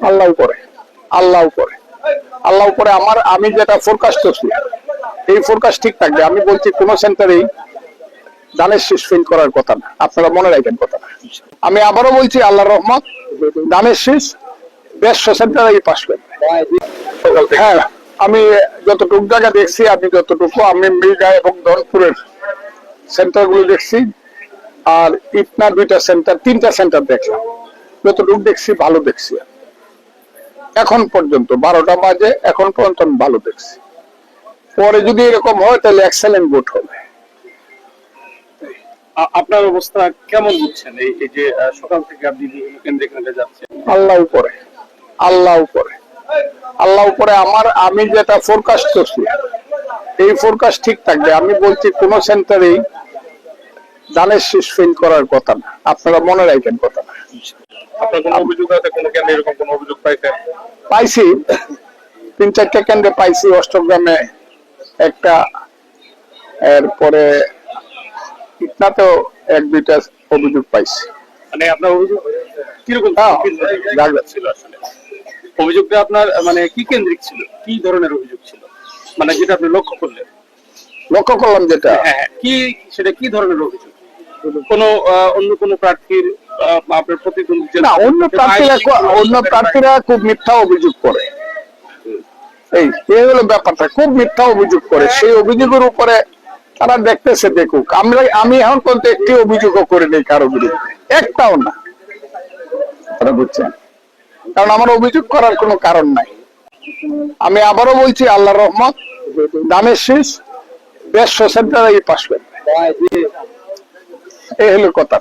আল্লাহ উপরে, আল্লাহ উপরে, আল্লাহ উপরে। আমি যেটা ফোরকাস্ট করছি এই ফোরকাস্ট ঠিক থাকবে। আমি বলছি কোন সেন্টারেই ধানের শীষ ফেল করার কথা না, আপনারা মনে রাখবেন কথাটা। আমি আবারও বলছি আল্লাহর রহমত ধানের শীষ 150 সেন্টারে পাস করবে। হ্যাঁ, আমি যতটুকু জায়গা দেখছি, আমি মির্গা এবং ধনপুরের সেন্টার গুলো দেখছি, আর ইটনা 2টা সেন্টার 3টা সেন্টার দেখলাম। যতটুকু দেখছি ভালো দেখছি এখন পর্যন্ত, 12টা বাজে এখন পর্যন্ত আমি ভালো দেখছি। পরে যদি এরকম হয় তাহলে এক্সেলেন্ট ভোট হবে। আপনার অবস্থা কেমন বুঝছেন এই যে সকাল থেকে আপনি কেন্দ্রে কেন্দ্রে যাচ্ছেন? আল্লাহ উপরে, আল্লাহ উপরে, আল্লাহ উপরে। আমি যেটা ফোরকাস্ট করছি এই ফোরকাস্ট ঠিক থাকবে। আমি বলছি কোন সেন্টারেই ধানের শীষ ফেল করার কথা না, আপনারা মনে রাখবেন কথাটা। আপনার কোনো অভিযোগ আছে, কোনো কেন্দ্রে এরকম কোনো অভিযোগ পাইছেন? পাইছি, 3-4টা কেন্দ্রে পাইছি। অষ্টগ্রামে একটা, এরপরে ইটনাতেও 1-2টা অভিযোগ পাইছি। মানে আপনার অভিযোগ কিরকম ছিল আসলে? অভিযোগটা আপনার মানে কি কেন্দ্রিক ছিল, কি ধরনের অভিযোগ ছিল, মানে যেটা আপনি লক্ষ্য করলেন? লক্ষ্য করলাম যেটা, কি সেটা কি ধরনের অভিযোগ? কোন অন্য কোন প্রার্থীর আপনার প্রতিদ্বন্দ্বী না, অন্য প্রার্থীরা খুব মিথ্যা অভিযোগ করে। এই হলো ব্যাপারটা, খুব মিথ্যা অভিযোগ করে। সেই অভিযোগের উপরে তারা দেখতেছে, দেখুক। আমি এখন পর্যন্ত একটি অভিযোগও করিনি কারো বিরুদ্ধে, একটাও না। তারা বুঝছেন, কারণ আমার অভিযোগ করার কোনো কারণ নাই। আমি আবারও বলছি আল্লাহর রহমত ধানের শীষ 150 সেন্টারে পাস করবে। এই হলো কথা।